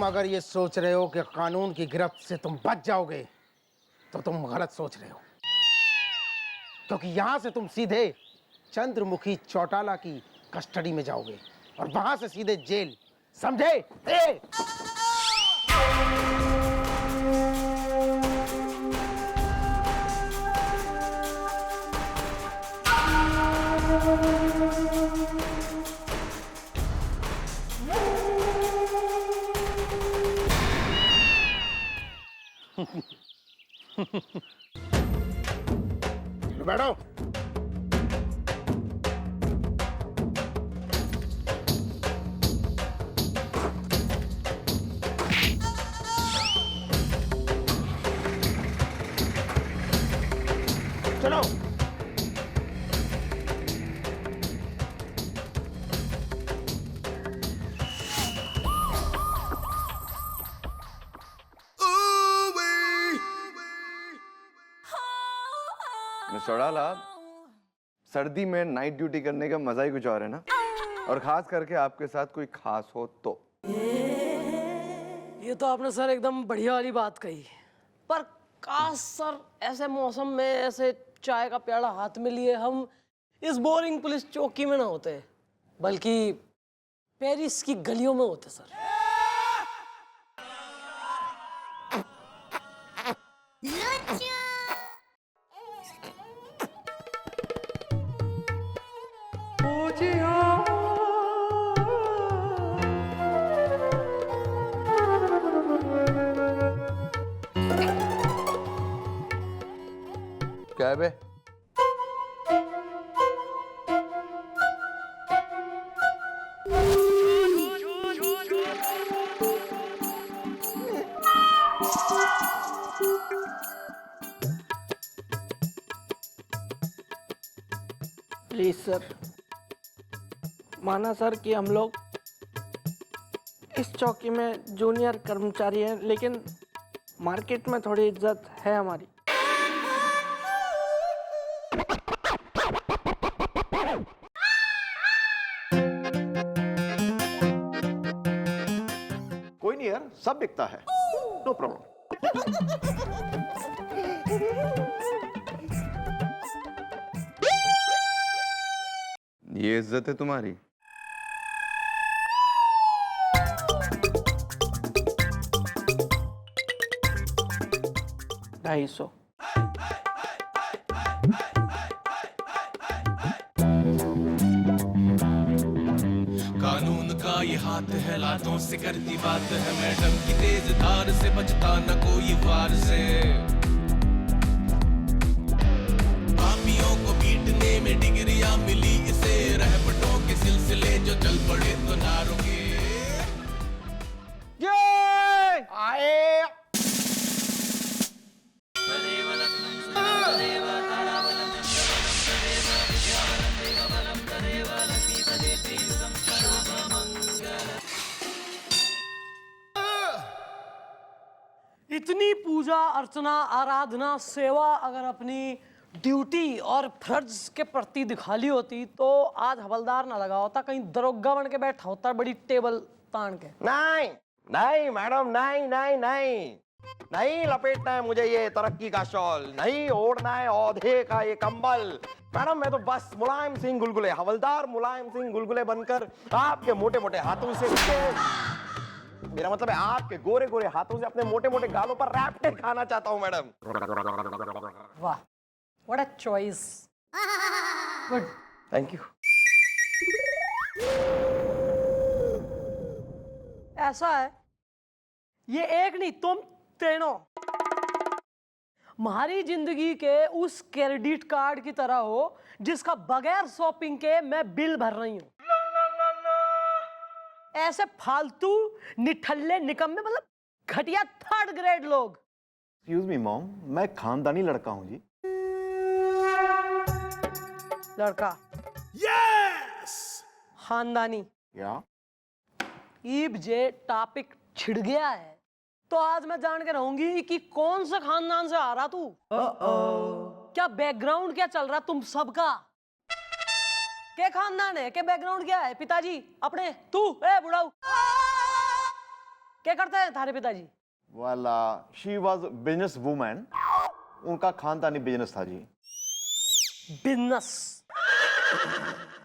अगर ये सोच रहे हो कि कानून की गिरफ्त से तुम बच जाओगे तो तुम गलत सोच रहे हो, क्योंकि यहां से तुम सीधे चंद्रमुखी चौटाला की कस्टडी में जाओगे और वहां से सीधे जेल, समझे? बैठो। चलो। चौटाला, सर्दी में नाइट ड्यूटी करने का मजा ही कुछ और है ना, और खास करके आपके साथ कोई खास हो तो। ये तो आपने सर एकदम बढ़िया वाली बात कही, पर काश सर ऐसे मौसम में ऐसे चाय का प्याला हाथ में लिए हम इस बोरिंग पुलिस चौकी में ना होते, बल्कि पेरिस की गलियों में होते सर। क्या है बे? प्लीज सर, माना सर कि हम लोग इस चौकी में जूनियर कर्मचारी हैं, लेकिन मार्केट में थोड़ी इज्जत है हमारी। कोई नहीं यार, सब बिकता है, नो प्रॉब्लम। ये इज्जत है तुम्हारी? $250। कानून का ये हाथ है, लातों से करती बात है, मैडम की तेज धार से बचता न कोई वार से। पापियों को पीटने में डिग्रियां मिली इसे, रहपटों के सिलसिले जो चल पड़े तो ना रुके। आए इतनी पूजा अर्चना आराधना सेवा अगर अपनी ड्यूटी और फर्ज के प्रति दिखा ली होती तो आज हवलदार ना लगा होता, कहीं दरोगा बन के बैठा होता बड़ी टेबल तान के। नहीं नहीं मैडम, नहीं नहीं नहीं नहीं लपेटना है मुझे ये तरक्की का शॉल, नहीं ओढ़ना है औधे का ये कंबल। मैडम मैं तो बस मुलायम सिंह गुलगुले, हवलदार मुलायम सिंह गुलगुले बनकर आपके मोटे मोटे हाथों से, मेरा मतलब है आपके गोरे गोरे हाथों से अपने मोटे मोटे गालों पर रैपटेड खाना चाहता हूं मैडम। वाह, what a choice, good, thank you. ऐसा है, ये एक नहीं तुम तीनों हमारी जिंदगी के उस क्रेडिट कार्ड की तरह हो जिसका बगैर शॉपिंग के मैं बिल भर रही हूं। ऐसे फालतू निठल्ले निकम्मे, मतलब घटिया थर्ड ग्रेड लोग। एक्सक्यूज मी मॉम, मैं खानदानी लड़का हूं जी। लड़का? यस, खानदानी। या ईब जे टॉपिक छिड़ गया है तो आज मैं जान के रहूंगी कि कौन से खानदान से आ रहा तू। क्या बैकग्राउंड क्या चल रहा तुम सबका? क्या खानदान है, क्या बैकग्राउंड क्या है? पिताजी अपने, तू ए बुढ़ाऊ क्या करते हैं थारे पिताजी? वाला शी वॉज बिजनेस वूमेन, उनका खानदानी बिजनेस था जी। बिजनेस?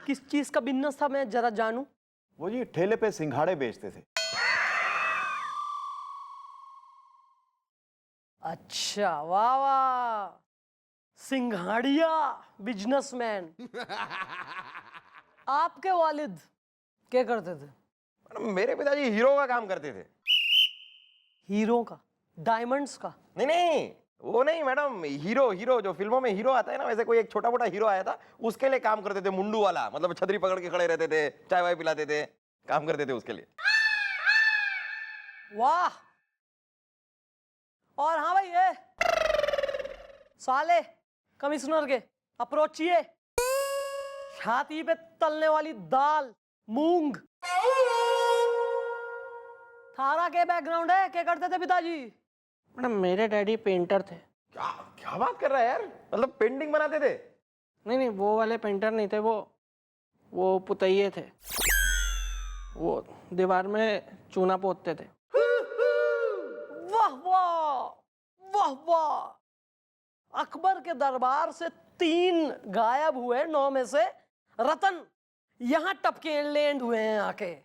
किस चीज का बिजनेस था, मैं जरा जानूं? वो जी ठेले पे सिंघाड़े बेचते थे। अच्छा, वाह वाह, सिंघाड़िया बिजनेसमैन। आपके वालिद क्या करते थे? मैडम मेरे पिताजी हीरो का काम करते थे। हीरो का? डायमंड्स का? नहीं नहीं, वो नहीं मैडम, हीरो हीरो जो फिल्मों में हीरो आता है ना, वैसे कोई एक छोटा मोटा हीरो आया था, उसके लिए काम करते थे। मुंडू वाला, मतलब छतरी पकड़ के खड़े रहते थे, चाय वाय पिलाते थे, काम करते थे उसके लिए। वाह। और हाँ भाई, ये साले कमिश्नर के अप्रोचिए, छाती पे तलने वाली दाल मूंग। थारा के बैकग्राउंड है, क्या करते थे पिताजी? मैडम मेरे डैडी पेंटर थे। क्या क्या बात कर रहा है यार, मतलब पेंटिंग बनाते थे? नहीं नहीं, वो वाले पेंटर नहीं थे, वो पुतैये थे। वो दीवार में चूना पोतते थे। वाह वाह वाह वाह। अकबर के दरबार से 3 गायब हुए, 9 में से रतन यहां टपके लैंड हुए हैं आके।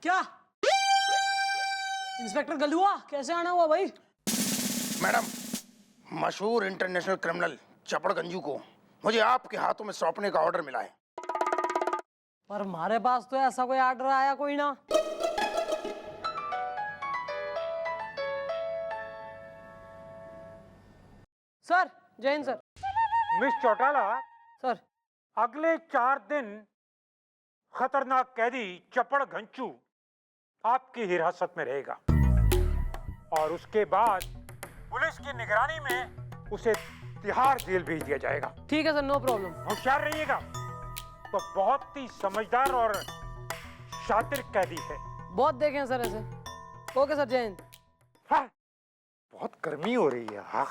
क्या इंस्पेक्टर गलुआ, कैसे आना हुआ भाई? मैडम, मशहूर इंटरनेशनल क्रिमिनल चपड़ गंजू को मुझे आपके हाथों में सौंपने का ऑर्डर मिला है। पर हमारे पास तो ऐसा कोई ऑर्डर आया कोई ना। सर, जय Hind sir. Miss Chautala, sir, अगले 4 दिन खतरनाक कैदी चपड़ घंचू आपकी हिरासत में रहेगा और उसके बाद पुलिस की निगरानी में उसे तिहाड़ जेल भेज दिया जाएगा। ठीक है सर, नो प्रॉब्लम। होशियार रहिएगा, तो बहुत ही समझदार और शातिर कैदी है। बहुत देखे हैं सर ऐसे। ओके सर, जय हिंद। हाँ, बहुत गर्मी हो रही है। हाँ,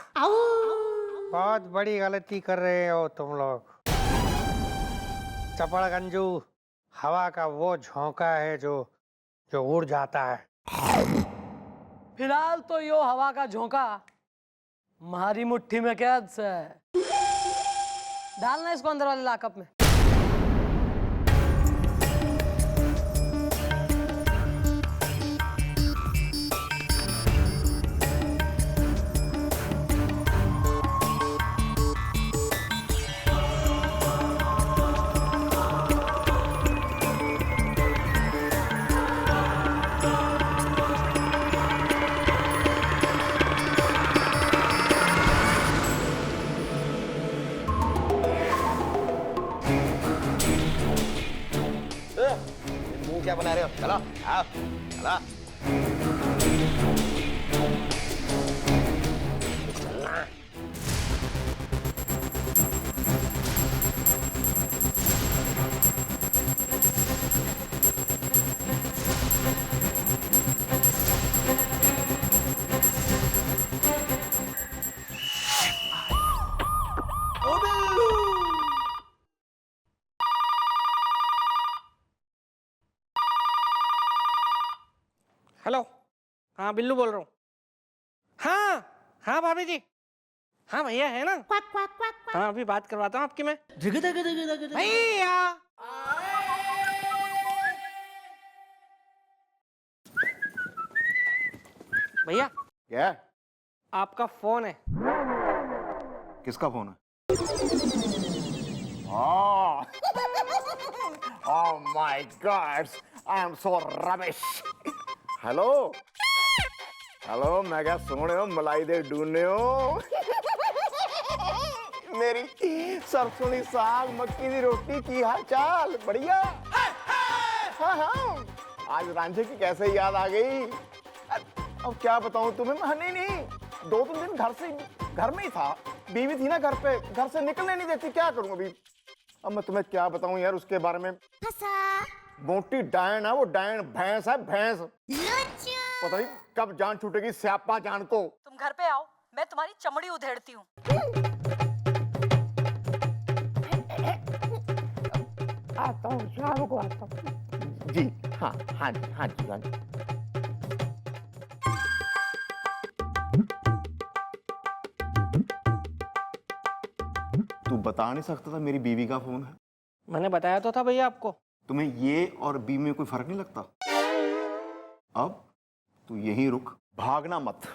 बहुत बड़ी गलती कर रहे हो तुम लोग। चपड़ गंजू हवा का वो झोंका है जो उड़ जाता है। फिलहाल तो यो हवा का झोंका हमारी मुट्ठी में कैद से है। डालना इसको अंदर वाले लॉकअप में। मुंह क्या बना रहे हो? चलो आओ, चलो। चलना। हेलो, हाँ बिल्लू बोल रहा हूँ। हाँ हाँ भाभी जी, हाँ भैया है ना। हाँ अभी बात करवाता हूँ आपकी मैं। भैया भैया, क्या? आपका फोन है। किसका फोन है? Oh my God, I am so rubbish. Hello hello, मैं क्या सुन रहे हो? मलाई दे ढूंढने हो? मेरी सरसों दी साग मक्की दी रोटी की हाल चाल? बढ़िया। हाँ हाँ, आज रांझे की कैसे याद आ गई? अब क्या बताऊं तुम्हें? नहीं नहीं, 2-3 दिन घर में ही था। बीवी थी ना घर पे, घर से निकलने नहीं देती, क्या करूं अभी। अब मैं तुम्हें क्या बताऊं यार उसके बारे में। मोटी डायन है वो, डायन भैंस है, भैंस। पता नहीं कब जान छूटेगी स्यापा जान को। तुम घर पे आओ, मैं तुम्हारी चमड़ी उधेड़ती हूँ। आता हूँ, शाम को आता हूँ। जी हाँ, हाँ जी, हाँ जी, हाँ जी। तू बता नहीं सकता था मेरी बीवी का फोन है? मैंने बताया तो था भैया आपको। तुम्हें ये और बीवी में कोई फर्क नहीं लगता? अब तू यहीं रुक, भागना मत।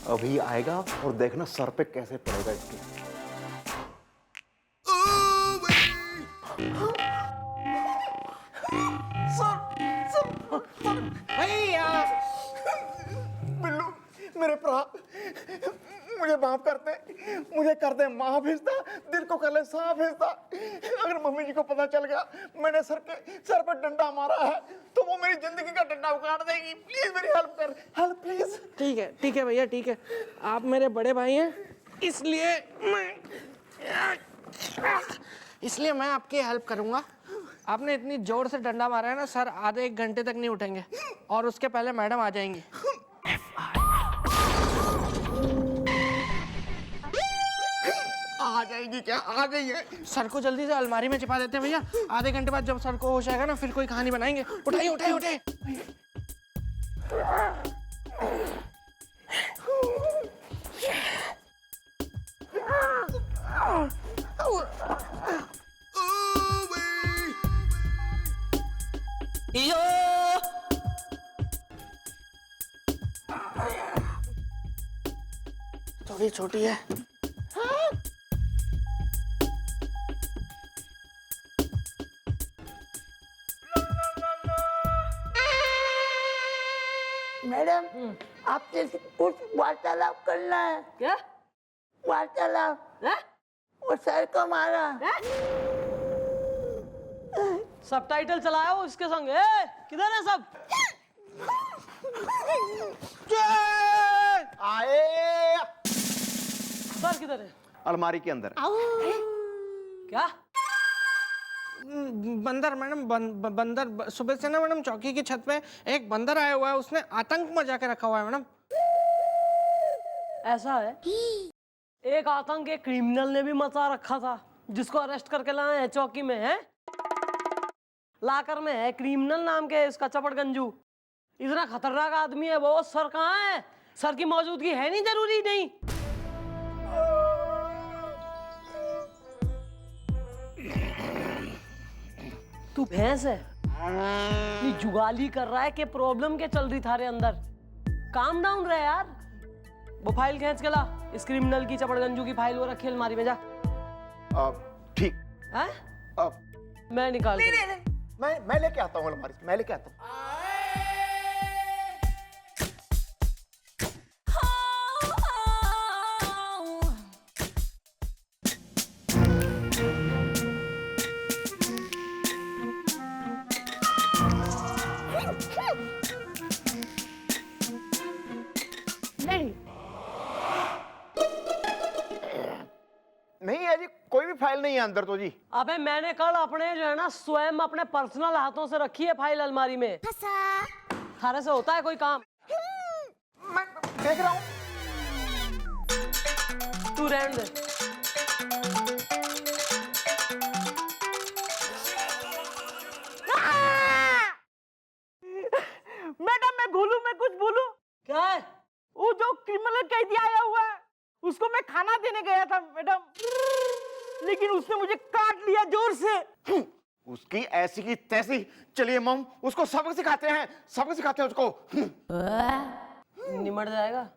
अभी आएगा और देखना सर पे कैसे पड़ेगा इसके। बिल्लू मेरे भरा, मुझे माफ करते, मुझे कर दे माफ हिस्सा, दिल को कर ले साफ हिस्सा। अगर मम्मी जी को पता चल गया मैंने सर पे डंडा मारा है तो वो मेरी जिंदगी का डंडा उखाड़ देगी। प्लीज मेरी हेल्प कर, हेल्प प्लीज। ठीक है भैया, ठीक है। आप मेरे बड़े भाई हैं, इसलिए मैं आपकी हेल्प करूंगा। आपने इतनी जोर से डंडा मारा है ना सर, आधे 1 घंटे तक नहीं उठेंगे और उसके पहले मैडम आ जाएंगी। आ जाएगी क्या? आ गई है। सर को जल्दी से अलमारी में छिपा देते हैं भैया। आधे घंटे बाद जब सर को होश आएगा ना फिर कोई कहानी बनाएंगे। उठाइए उठाइए उठाइए। थोड़ी छोटी है। मैडम आपसे कुछ वार्तालाप करना है। क्या वार्तालाप? वो सर को मारा। सबटाइटल चलाओ इसके संग। किधर है सब? आए। सर किधर है? अलमारी के अंदर। क्या? बंदर मैडम, बंदर सुबह से ना मैडम चौकी की छत पे एक बंदर आया हुआ है, उसने आतंक मचा के रखा हुआ है मैडम। ऐसा है? एक आतंक एक क्रिमिनल ने भी मचा रखा था जिसको अरेस्ट करके लाए हैं चौकी में। है लाकर में है क्रिमिनल नाम के इसका चपड़गंजू। इतना खतरनाक आदमी है वो। सर कहाँ है? सर की मौजूदगी है नहीं जरूरी नहीं। तू भैंस है? ये जुगाली कर रहा है कि प्रॉब्लम के चल रही थारे अंदर? काम डाउन रहे यार। वो फाइल खींच के ला। इस क्रिमिनल की चपड़गंजू की फाइल वो रखी अलमारी में। जा। ठीक है? मैं निकाल मैं लेके आता हूँ अलमारी से, मैं लेके आता हूँ। नहीं है जी, कोई भी फाइल नहीं है अंदर तो जी। अबे मैंने कल अपने जो है ना स्वयं अपने पर्सनल हाथों से रखी है फाइल अलमारी में। थारे से होता है कोई काम? मैं देख रहा हूँ। तू रहने दे। मैडम मैं भूलू, मैं कुछ भूलू। क्या है? वो जो क्रिमिनल कैदी आया हुआ है उसको मैं खाना देने गया था मैडम, लेकिन उसने मुझे काट लिया जोर से। उसकी ऐसी की तैसी। चलिए मम, उसको सबक सिखाते हैं, सबक सिखाते हैं उसको। निमट जाएगा।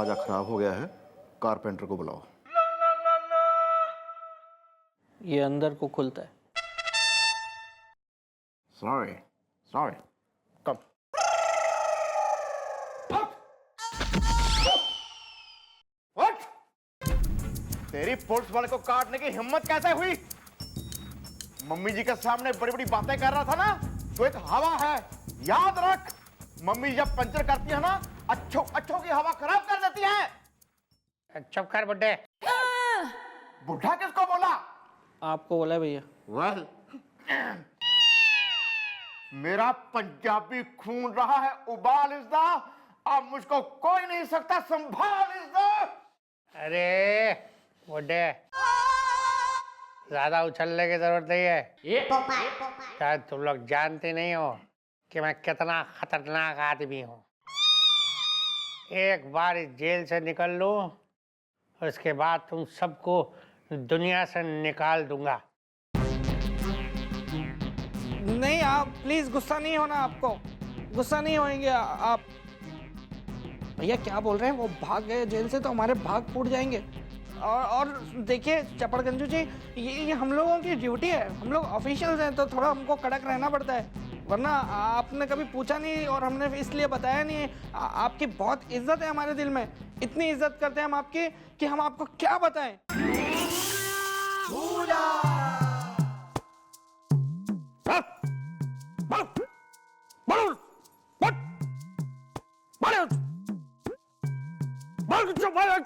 दरवाजा खराब हो गया है, कारपेंटर को बुलाओ। ये अंदर को खुलता है। Sorry sorry, come. व्हाट? तेरी पुलिस वाले को काटने की हिम्मत कैसे हुई? मम्मी जी के सामने बड़ी बड़ी बातें कर रहा था ना, तो एक हवा है, याद रख। मम्मी जब पंचर करती है ना, अच्छों अच्छों की हवा खराब कर देती है। चुप कर बुड्ढे। बुढ़ा किसको बोला? आपको बोला है भैया। वेल, मेरा पंजाबी खून रहा है उबाल इज़दा, अब मुझको कोई नहीं सकता संभाल इज़दा। अरे बुड्ढे, ज्यादा उछलने की जरूरत नहीं है। शायद तुम लोग जानते नहीं हो कि मैं कितना खतरनाक आदमी हूँ। एक बार इस जेल से निकल लो, उसके बाद तुम सबको दुनिया से निकाल दूंगा। नहीं, आप प्लीज गुस्सा नहीं होना, आपको गुस्सा नहीं होएंगे आप। भैया क्या बोल रहे हैं? वो भाग गए जेल से तो हमारे भाग फूट जाएंगे। और देखिए चपड़गंजू जी, ये हम लोगों की ड्यूटी है, हम लोग ऑफिशियल्स हैं, तो थोड़ा हमको कड़क रहना पड़ता है। वरना आपने कभी पूछा नहीं और हमने इसलिए बताया नहीं। आपकी बहुत इज्जत है हमारे दिल में, इतनी इज्जत करते हैं हम आपकी कि हम आपको क्या बताएं।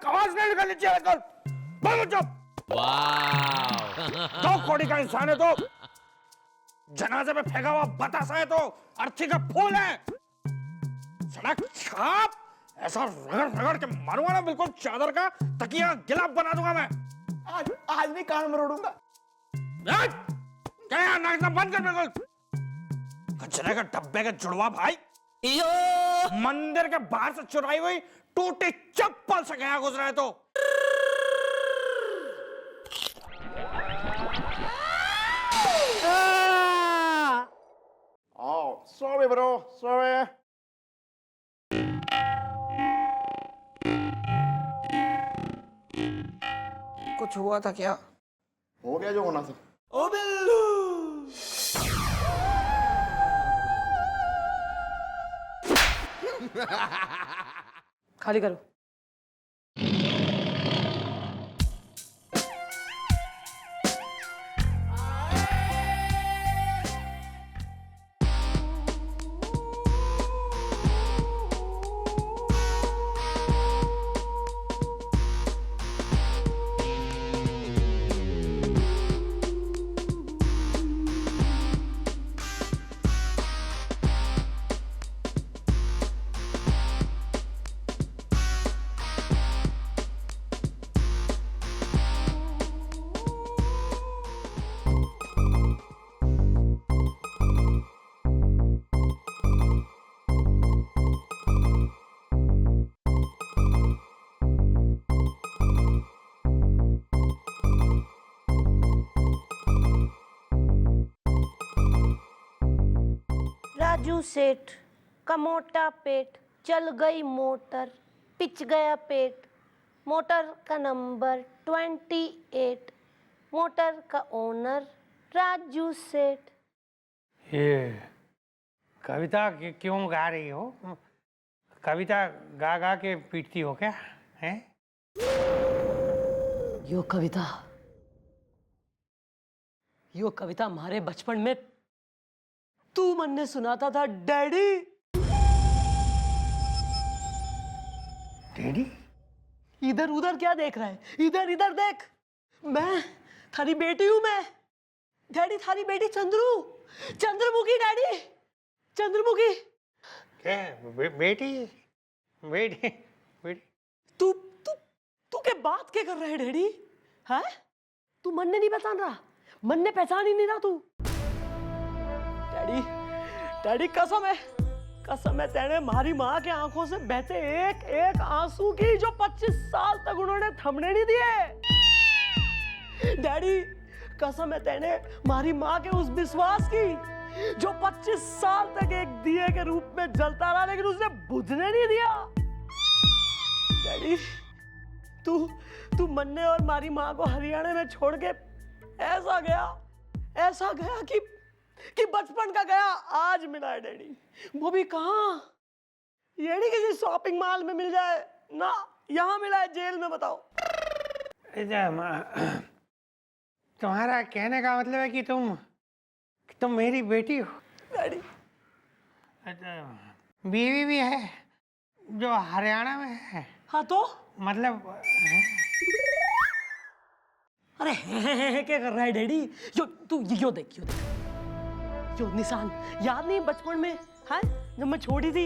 आवाज नहीं निकलनी चाहिए। दो कौड़ी का इंसान है तो, जनाजे में फेंका हुआ बतासा है तो, अर्थी का फूल है। सड़क छाप ऐसा रगड़ रगड़ के मारूंगा ना, बिल्कुल चादर का तकिया गिलाफ बना दूंगा मैं। आज नहीं कान में रोड़ूंगा। क्या नाचना बंद कर बिल्कुल। कचरे के डब्बे के जुड़वा भाई, मंदिर के बाहर से चुराई हुई टूटी चप्पल से गया गुजरा है तो। Oh, sorry bro, sorry. कुछ हुआ था क्या? हो गया जो होना था। ओ बिल्लू, खाली करो। राजू सेठ का मोटा पेट, चल गई मोटर, पिच गया पेट। मोटर का नंबर 28, मोटर का ओनर राजू सेठ। ये कविता क्यों गा रही हो? कविता गा गा के पीटती हो क्या? हैं? यो कविता हमारे बचपन में तू मन ने सुनाता था डैडी। डैडी? इधर उधर क्या देख रहा है? इधर इधर देख, मैं थारी बेटी हूं मैं। डैडी थारी बेटी चंद्रमुखी डैडी, चंद्रमुखी। क्या बेटी बेटी बेटी? तू तू तू क्या बात क्या कर रहा है डैडी? है तू मन ने नहीं पहचान रहा, मन ने पहचान ही नहीं रहा तू। डैडी डैडी कसम है तेने हमारी माँ के आंखों से बहते एक एक आंसू की जो 25 साल तक उन्होंने थमने नहीं दिए। डैडी कसम है तेने हमारी माँ के उस विश्वास की जो 25 साल तक एक दिए के रूप में जलता रहा, लेकिन उसने बुझने नहीं दिया। डैडी तू मन्ने और मारी माँ को हरियाणा में छोड़ के ऐसा गया कि बचपन का गया आज मिला है डैडी। वो भी कहाँ, ये नहीं किसी शॉपिंग मॉल में मिल जाए ना, यहाँ मिला है जेल में। बताओ। तुम्हारा कहने का मतलब है कि तुम मेरी बेटी हो? डैडी बीवी भी है जो हरियाणा में है? हाँ तो मतलब अरे क्या कर रहा है डैडी? यो देख यो निशान याद नहीं बचपन में है जब मैं छोटी थी,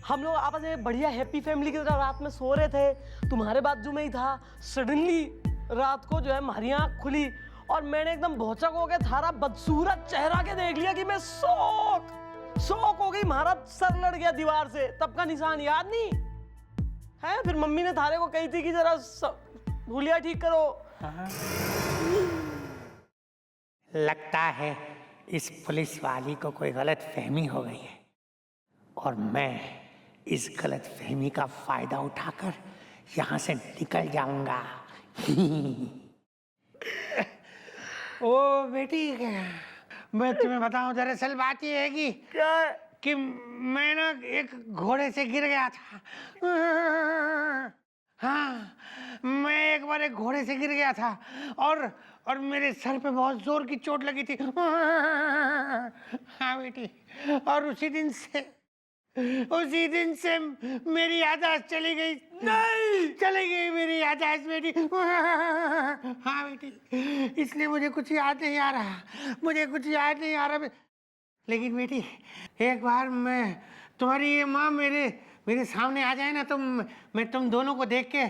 हम लोग आपस में बढ़िया हैप्पी फैमिली की तरह रात में सो रहे थे, तुम्हारे बाजू में ही था। सडनली रात को जो है हमारी आँख खुली और मैंने एकदम भौचक हो गया, थारा बदसूरत चेहरा के देख लिया कि मैं शौक हो गई, हमारा सर लड़ गया दीवार से। तब का निशान याद नहीं है? फिर मम्मी ने थारे को कही थी कि जरा भूलिया ठीक करो। लगता है इस पुलिस वाली को कोई गलत फहमी हो गई है और मैं इस गलत फहमी का फायदा उठाकर यहाँ से निकल जाऊंगा। ओ बेटी, मैं तुम्हें बताऊं, दरअसल बात ये है कि क्या है? कि मैं ना एक घोड़े से गिर गया था। हाँ, मैं एक बार एक घोड़े से गिर गया था और मेरे सर पे बहुत जोर की चोट लगी थी। हाँ बेटी, और उसी दिन से मेरी याददाश्त चली गई। नहीं, चली गई मेरी याददाश्त बेटी। हाँ बेटी, इसलिए मुझे कुछ याद नहीं आ रहा। लेकिन बेटी, एक बार तुम्हारी ये माँ मेरे सामने आ जाए ना, तो मैं तुम दोनों को देख के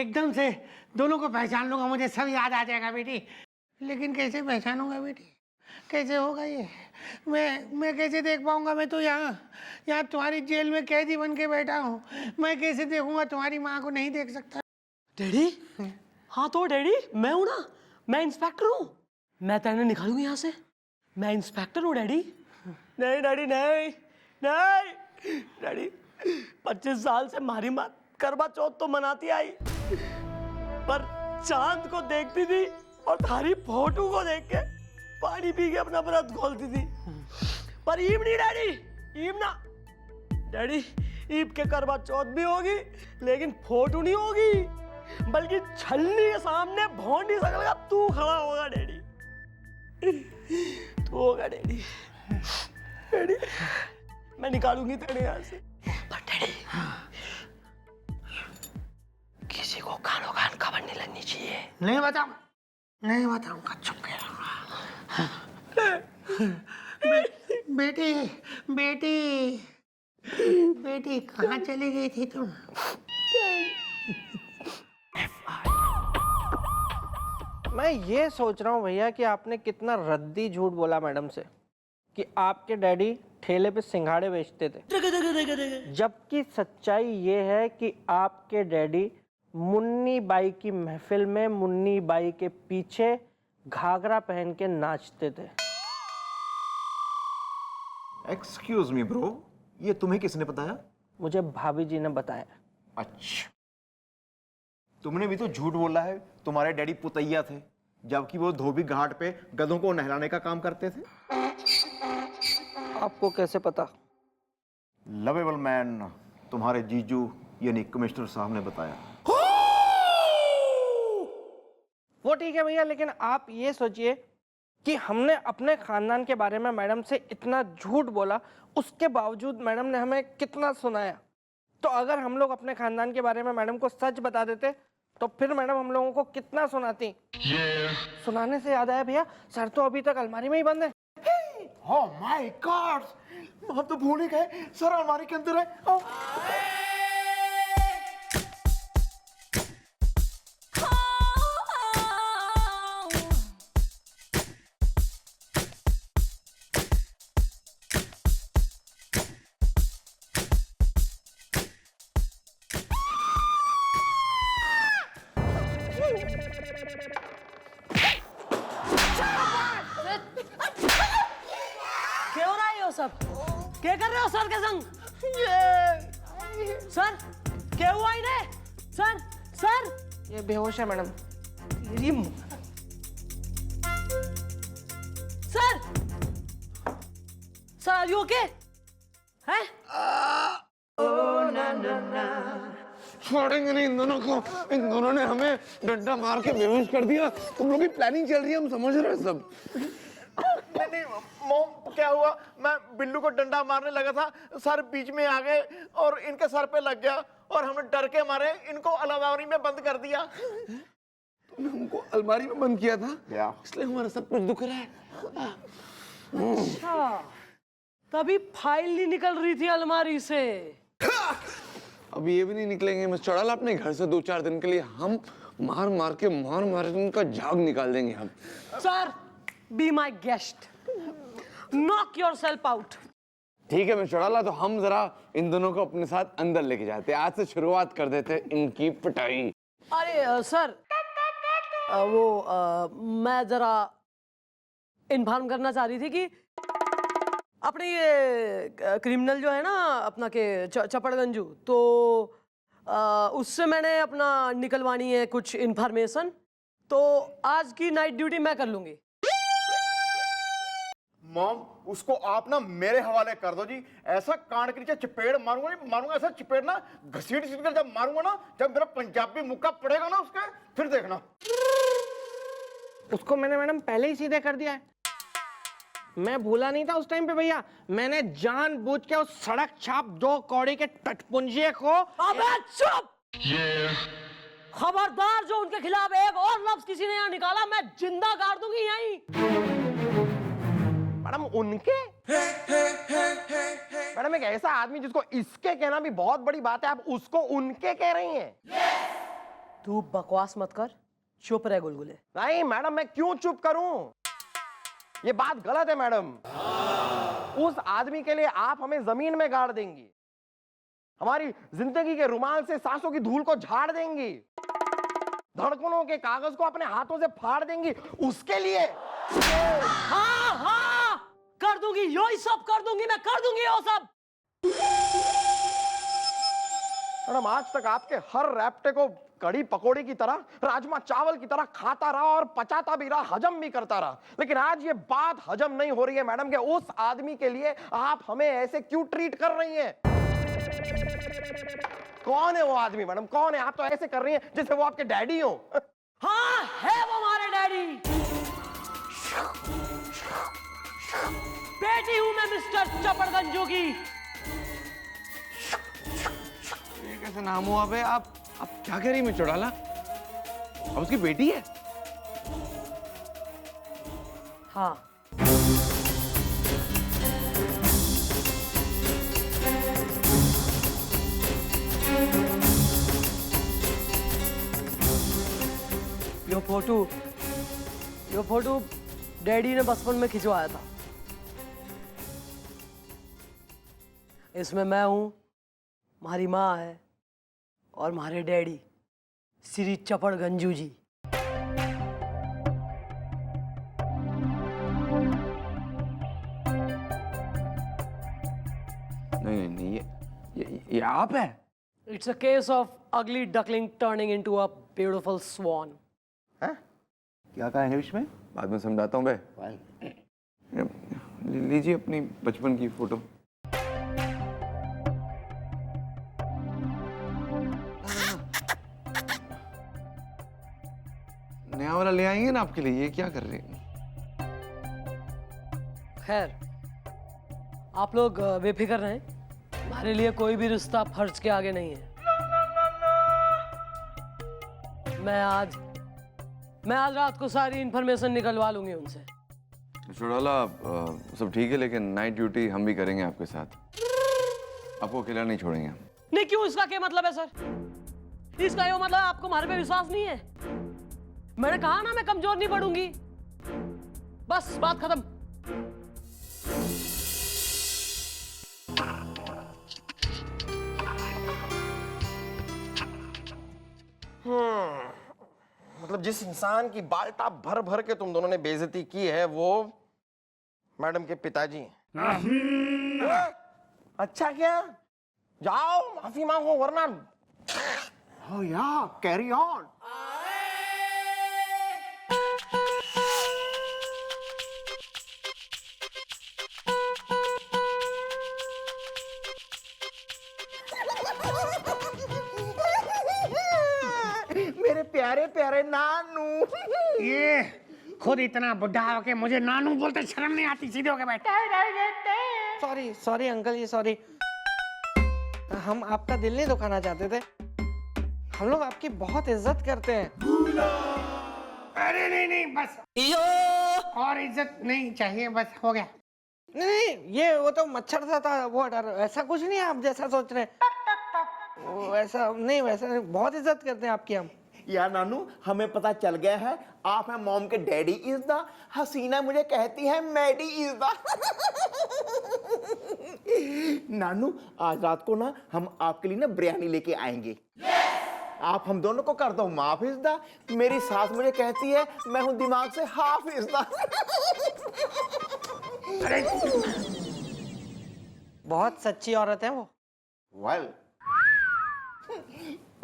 एकदम से दोनों को पहचान लूंगा, मुझे सब याद आ जाएगा बेटी। लेकिन कैसे पहचानूंगा बेटी? कैसे होगा ये? मैं कैसे देख पाऊंगा? मैं तो यहाँ तुम्हारी जेल में कैदी बन के बैठा हूँ, मैं कैसे देखूंगा? तुम्हारी माँ को नहीं देख सकता। डैडी, हाँ तो डैडी, मैं हूं ना, मैं इंस्पेक्टर हूँ, मैं तेरे निकालूंगी यहाँ से। मैं इंस्पेक्टर हूँ डैडी। नहीं डैडी, नहीं डैडी, 25 साल से हमारी माँ करवा चौथ तो मनाती आई, पर चांद को देखती थी और थारी फोटो को देख के पानी पी के अपना व्रत खोलती थी। पर ईब नहीं डैडी, ईब ना डैडी, ईब के करवा चौथ भी होगी लेकिन फोटो नहीं होगी, बल्कि छलनी के सामने भोंडी सकल का तू खड़ा होगा डैडी। तू होगा डैडी। डैडी, मैं निकालूंगी तेरे यहाँ से। पर डैडी, किसी को कानो कान खबर नहीं लगनी चाहिए। नहीं बताऊंगा, चुप के रहूंगा। बेटी कहाँ चली गई थी तुम? मैं ये सोच रहा हूँ भैया कि आपने कितना रद्दी झूठ बोला मैडम से कि आपके डैडी ठेले पे सिंघाड़े बेचते थे, जबकि सच्चाई ये है कि आपके डैडी मुन्नी बाई की महफिल में मुन्नी बाई के पीछे घाघरा पहन के नाचते थे। एक्सक्यूज मी ब्रो, ये तुम्हें किसने बताया? मुझे भाभी जी ने बताया। अच्छा, तुमने भी तो झूठ बोला है, तुम्हारे डैडी पुतैया थे, जबकि वो धोबी घाट पे गधों को नहलाने का काम करते थे। आपको कैसे पता? लवेबल मैन, तुम्हारे जीजू यानी कमिश्नर साहब ने बताया। वो ठीक है भैया, लेकिन आप ये सोचिए कि हमने अपने खानदान के बारे में मैडम से इतना झूठ बोला, उसके बावजूद मैडम ने हमें कितना सुनाया। तो अगर हम लोग अपने खानदान के बारे में मैडम को सच बता देते तो फिर मैडम हम लोगों को कितना सुनाती। सुनाने से याद आया भैया, सर तो अभी तक अलमारी में ही बंद है। ओह माय गॉड, हम तो भूल ही गए, सर अलमारी के अंदर है। क्या हो रहा है ये सब? क्या कर रहे हो सर के संग? सर क्या हुआ इन्हें? सर सर ये बेहोश है मैडम। तेरी sir sir are you okay हैं? छोड़ेंगे नहीं इन दोनों को। इन दोनों ने हमें डंडा मार के बेहोश कर दिया। तुम लोग की प्लानिंग चल रही है, हम समझ रहे हैं सब। नहीं मॉम, क्या हुआ? मैं बिल्लू को डंडा मारने लगा था, सर बीच में आ गए और इनके सर पे लग गया और हमने डर के मारे इनको अलमारी में बंद कर दिया। तुमने हमको अलमारी में बंद किया था, इसलिए हमारा सब कुछ दुख रहा है। अच्छा, तभी फाइल नहीं निकल रही थी अलमारी से। अब ये भी नहीं निकलेंगे मिस्टर चौड़ाला अपने घर से 2-4 दिन के लिए। हम मार मार के इनका झाग निकाल देंगे हम। Sir, be my guest, knock yourself out. ठीक है मिस्टर चौड़ाला, तो हम जरा इन दोनों को अपने साथ अंदर लेके जाते हैं। आज से शुरुआत कर देते हैं इनकी पिटाई। अरे सर, मैं जरा इन्फॉर्म करना चाह रही थी कि अपने ये क्रिमिनल जो है ना अपना के चपड़गंजू, तो उससे मैंने अपना निकलवानी है कुछ इन्फॉर्मेशन, तो आज की नाइट ड्यूटी मैं कर लूंगी। मॉम, उसको आप ना मेरे हवाले कर दो जी। ऐसा कान के नीचे चपेड़ मारूंगा, नहीं मारूंगा ऐसा चपेड़ ना, घसीट घसीट कर जब मारूंगा ना, जब मेरा पंजाबी मुक्का पड़ेगा ना उसके, फिर देखना। उसको मैंने मैडम पहले ही सीधे कर दिया है। मैं भूला नहीं था उस टाइम पे भैया, मैंने जानबूझ के उस सड़क छाप 2 कौड़ी के टटपुंजिये को। अबे चुप! खबरदार, जो उनके खिलाफ एक और लफ्ज किसी ने यहाँ निकाला, मैं जिंदा गाड़ दूंगी यहीं। मैडम उनके? मैडम एक ऐसा आदमी जिसको इसके कहना भी बहुत बड़ी बात है, आप उसको उनके कह रही हैं? तू बकवास मत कर, चुप रह गुलगुले। नहीं मैडम, मैं क्यों चुप करूं? ये बात गलत है मैडम। उस आदमी के लिए आप हमें जमीन में गाड़ देंगी, हमारी जिंदगी के रुमाल से सांसों की धूल को झाड़ देंगी, धड़कनों के कागज को अपने हाथों से फाड़ देंगी, उसके लिए। हाँ हाँ कर दूंगी, यो ही सब कर दूंगी, मैं कर दूंगी यो सब। मैडम आज तक आपके हर रैप्टे को कड़ी पकोड़े की तरह, राजमा चावल की तरह खाता रहा और पचाता भी रहा, हजम भी करता रहा, लेकिन आज ये बात हजम नहीं हो रही है मैडम कि उस आदमी के लिए आप हमें ऐसे क्यों ट्रीट कर रही हैं? कौन है वो आदमी मैडम, कौन है? आप तो ऐसे कर रही हैं जैसे वो आपके डैडी हो। हाँ है वो हमारे डैडी। बेटी हूं मैं मिस्टर चपड़गंजू की। ये कैसे नाम हुआ बे? आप क्या कह रही मिस्टर चौड़ाला? अब उसकी बेटी है? हाँ। यो फोटो डैडी ने बचपन में खिंचवाया था। इसमें मैं हूं, हमारी माँ है और हमारे डैडी श्री चपड़गंजू जी। नहीं, ये आप है? It's a case of ugly duckling turning into a beautiful swan. क्या कहा इंग्लिश में? बाद में समझाता हूँ बे। लीजिए अपनी बचपन की फोटो। नया वाला ले आएंगे ना आपके लिए। ये क्या कर रहे हैं? खैर, आप लोग बेफिक्र रहें, हमारे लिए कोई भी रिश्ता फर्ज के आगे नहीं है। मैं आज रात को सारी इंफॉर्मेशन निकलवा लूंगी उनसे। चौड़ाला सब ठीक है, लेकिन नाइट ड्यूटी हम भी करेंगे आपके साथ। आपको अकेला नहीं छोड़ेंगे हम। नहीं, क्यों? इसका क्या मतलब है सर? इसका ये मतलब आपको हमारे पे विश्वास नहीं है? मैंने कहा ना मैं कमजोर नहीं पड़ूंगी, बस बात खत्म। मतलब जिस इंसान की बाल्टा भर भर के तुम दोनों ने बेइज्जती की है वो मैडम के पिताजी हैं। अच्छा क्या, जाओ माफी मांगो, वरना Oh yeah, carry on. मेरे प्यारे प्यारे नानू। ये खुद इतना बुढ़ा हो के मुझे नानू बोलते शर्म नहीं आती? सीधे होके बैठ। सॉरी सॉरी अंकल जी, सॉरी। हम आपका दिल नहीं दुखाना चाहते थे। हम लोग आपकी बहुत इज्जत करते हैं। अरे नहीं नहीं, बस और इज्जत नहीं चाहिए, बस हो गया। नहीं, ये वो तो मच्छर सा था, वो डर, ऐसा कुछ नहीं है आप जैसा सोच रहे हैं। वैसा नहीं, वैसा नहीं, बहुत इज्जत करते हैं आपकी हम। यार नानू, हमें पता चल गया है आप हैं मॉम के डैडी इज द। हसीना मुझे कहती है मैडी इज द। नानू, आज रात को ना हम आपके लिए ना बिरयानी लेके आएंगे। आप हम दोनों को कर दो माफ इज द। मेरी सास मुझे कहती है मैं हूं दिमाग से हाफ इज द। बहुत सच्ची औरत है वो। वेल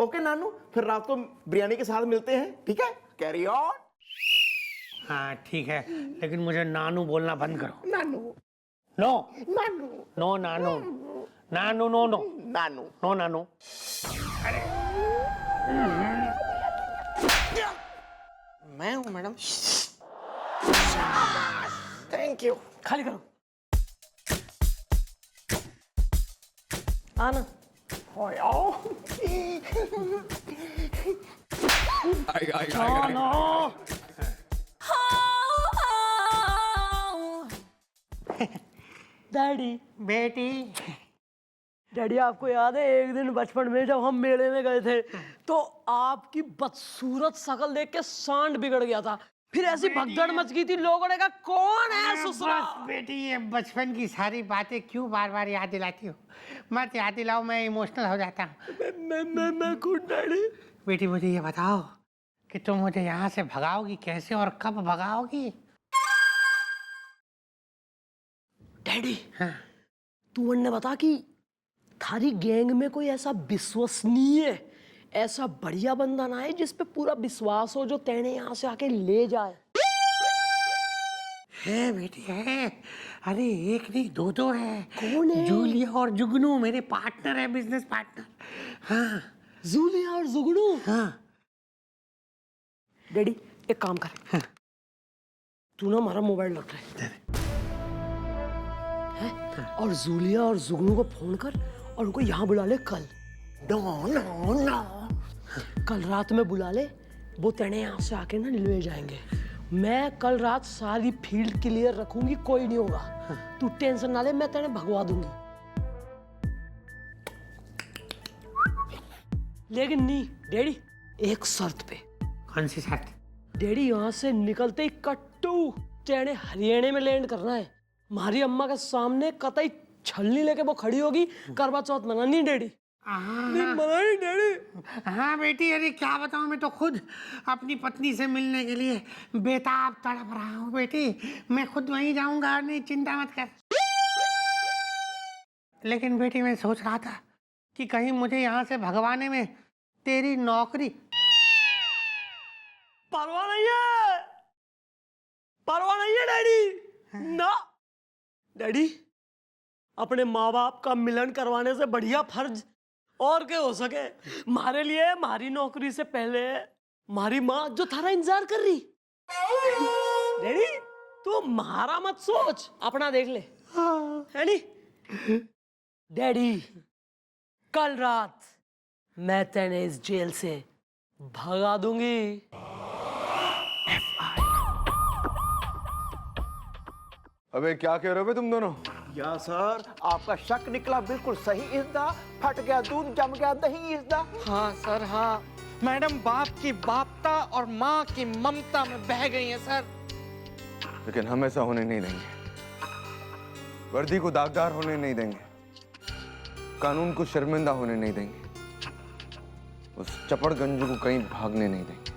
ओके नानू, फिर रात को बिरयानी के साथ मिलते हैं, ठीक है? Carry on. हाँ ठीक है, लेकिन मुझे नानू बोलना बंद करो। नानू नो नानू नो नानू नानू नो नो नानू नो नानू। मैं हूँ मैडम। Thank you. खाली करो। आना। नो डैडी, बेटी, डैडी आपको याद है एक दिन बचपन में जब हम मेले में गए थे तो आपकी बदसूरत शकल देख के सांड बिगड़ गया था, फिर ऐसी भगदड़ मच गई थी, लोगों ने कहा कौन है ससुरा। बस बेटी, ये बचपन की सारी बातें क्यों बार बार याद दिलाती हो? मत याद दिलाओ, मैं इमोशनल हो जाता हूँ। मैं खुद डैडी। बेटी मुझे ये बताओ कि तुम मुझे यहाँ से भगाओगी कैसे और कब भगाओगी? डैडी, हाँ। तू ने बता कि थारी गैंग में कोई ऐसा विश्वसनीय, ऐसा बढ़िया बंदा ना है जिस पे पूरा विश्वास हो, जो तेने यहाँ से आके ले जाए। है बेटी है। अरे एक नहीं, दो दो है। कौन है? जूलिया और जुगनू मेरे पार्टनर है, बिजनेस पार्टनर। हाँ। जूलिया और जुगनू। हाँ। डैडी एक काम कर, हाँ। तू ना हमारा मोबाइल लौट रहा है, और जूलिया और जुगनू को फोन कर और उनको यहाँ बुला ले कल। नो नो नो, कल रात में बुला ले, वो तेने यहाँ से आके ना ले जाएंगे। मैं कल रात सारी फील्ड क्लियर रखूंगी, कोई नहीं होगा। तू टेंशन ना ले, मैं तेने भगवा दूंगी। लेकिन नहीं डैडी, एक शर्त पे। कौन सी शर्त? डैडी यहाँ से निकलते ही कट्टू तेने हरियाणा में लैंड करना है। हमारी अम्मा के सामने कतई छलनी लेके वो खड़ी होगी, करवा चौथ मनानी डैडी। नहीं मनानी डैडी। हाँ बेटी, अरे क्या बताऊँ, मैं तो खुद अपनी पत्नी से मिलने के लिए बेताब तड़प रहा हूँ बेटी। मैं खुद वहीं जाऊंगा, नहीं चिंता मत कर। लेकिन बेटी मैं सोच रहा था कि कहीं मुझे यहाँ से भगवाने में तेरी नौकरी। परवाह नहीं है, परवाह नहीं है डैडी। ना डैडी, अपने माँ बाप का मिलन करवाने से बढ़िया फर्ज और क्या हो सके हमारे लिए। हमारी नौकरी से पहले हमारी माँ जो थारा इंतजार कर रही। डैडी तू हमारा मत सोच, अपना देख ले। है नी डैडी, कल रात मैं तेने इस जेल से भगा दूंगी। अबे क्या कह रहे हो बे तुम दोनों? या सर, आपका शक निकला बिल्कुल सही इज द। फट गया दूध जम गया दही इज द। हाँ सर, हाँ। मैडम बाप की बापता और माँ की ममता में बह गई है सर। लेकिन हम ऐसा होने नहीं देंगे। वर्दी को दागदार होने नहीं देंगे, कानून को शर्मिंदा होने नहीं देंगे, उस चपड़ गंजू को कहीं भागने नहीं देंगे।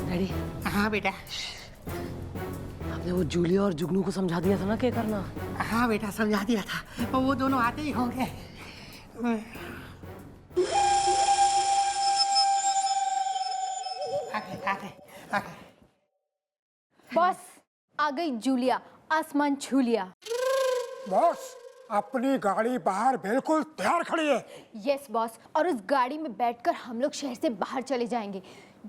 डैडी, हाँ बेटा। वो जूलिया और जुगनू को समझा दिया था ना क्या करना। हाँ बेटा समझा दिया था, और वो दोनों आते ही होंगे। आगे। बॉस आ गई जूलिया, आसमान छू लिया। बॉस अपनी गाड़ी बाहर बिल्कुल तैयार खड़ी है। यस बॉस, और उस गाड़ी में बैठकर हम लोग शहर से बाहर चले जाएंगे,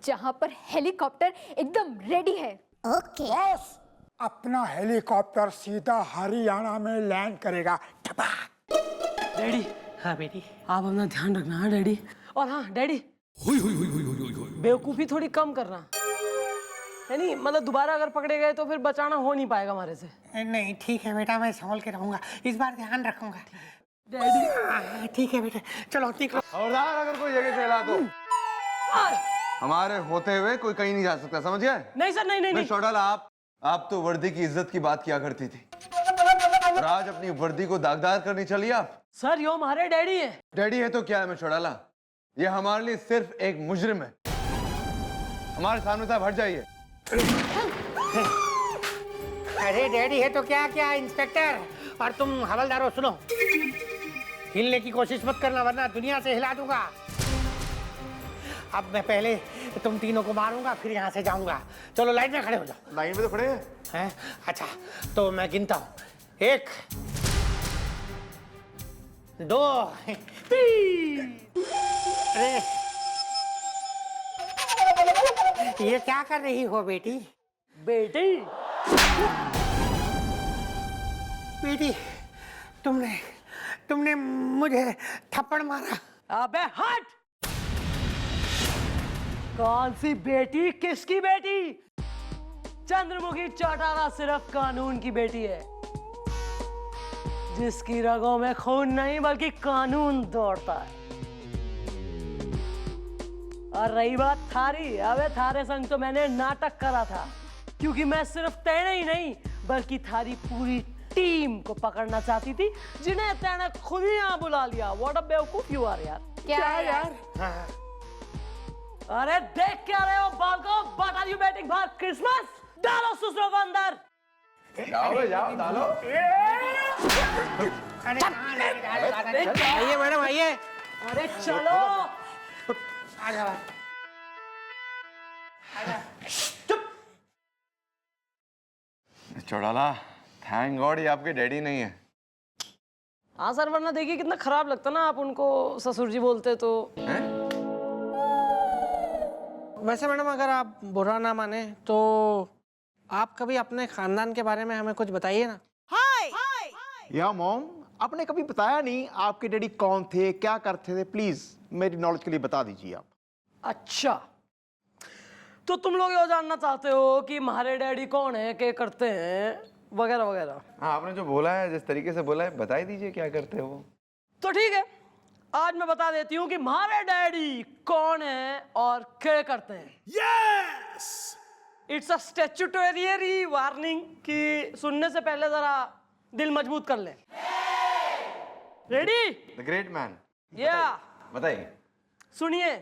जहाँ पर हेलीकॉप्टर एकदम रेडी है। ओके बॉस, अपना हेलीकॉप्टर सीधा हरियाणा में लैंड करेगा। डैडी। हाँ बेटी। आप अपना ध्यान रखना है डैडी। और हाँ डैडी, बेवकूफ़ी थोड़ी कम करना है, नहीं मतलब दोबारा अगर पकड़े गए तो फिर बचाना हो नहीं पाएगा हमारे से। नहीं ठीक है बेटा, मैं संभल के रहूंगा, इस बार ध्यान रखूंगा। डैडी ठीक है बेटा, चलो निकलो। खबरदार अगर कोई जगह से हिला तो हमारे होते हुए कोई कहीं नहीं जा सकता, समझ गए? नहीं सर, नहीं। चौटाला, आप तो वर्दी की इज्जत की बात किया करती थी, और आज अपनी वर्दी को दागदार करनी चली आप। सर यो हमारे डैडी है। डैडी है तो क्या है मैं चौटाला, ये हमारे लिए सिर्फ एक मुजरिम है। हमारे सामने से आप हट जाइए। अरे डैडी है तो क्या क्या इंस्पेक्टर, और तुम हवलदारो सुनो, हिलने की कोशिश मत करना वरना दुनिया से हिला दूंगा। अब मैं पहले तुम तीनों को मारूंगा, फिर यहाँ से जाऊंगा। चलो लाइन में खड़े हो जाओ। लाइन में तो खड़े हैं? अच्छा तो मैं गिनता हूँ, 1 2 3। अरे ये क्या कर रही हो बेटी? बेटी तुमने मुझे थप्पड़ मारा। अबे हट! कौन सी बेटी, किसकी बेटी? चंद्रमुखी चौटाला सिर्फ कानून की बेटी है, जिसकी रगों में खून नहीं बल्कि कानून दौड़ता है। और रही बात थारी, अबे थारे संग तो मैंने नाटक करा था, क्योंकि मैं सिर्फ तेने ही नहीं बल्कि थारी पूरी टीम को पकड़ना चाहती थी, जिन्हें तेने खुद ही यहाँ बुला लिया। व्हाट अ बेवकूफ यू आर यार। क्या यार? अरे देख क्या रहे हो बाल को? What are you waiting for? Christmas? डालो ससुरों को अंदर। जाओ डालो। आइए मैडम आइए। अरे चलो। आ जाओ। चौटाला, थैंक गॉड ये आपके डैडी नहीं है। हाँ सर, वरना देखिए कितना खराब लगता ना आप उनको ससुर जी बोलते तो। वैसे मैडम अगर आप बुरा ना माने तो आप कभी अपने खानदान के बारे में हमें कुछ बताइए ना। या मॉम, आपने कभी बताया नहीं आपके डैडी कौन थे, क्या करते थे, प्लीज मेरी नॉलेज के लिए बता दीजिए आप। अच्छा, तो तुम लोग ये जानना चाहते हो कि हमारे डैडी कौन है, क्या करते हैं, वगैरह वगैरह। हाँ, आपने जो बोला है, जिस तरीके से बोला है, बता ही दीजिए क्या करते हो वो। तो ठीक है, आज मैं बता देती हूँ कि हमारे डैडी कौन है और क्या करते हैं। Yes! It's a statutory warning कि सुनने से पहले जरा दिल मजबूत कर ले। रेडी? The great man. या बताइए। सुनिए।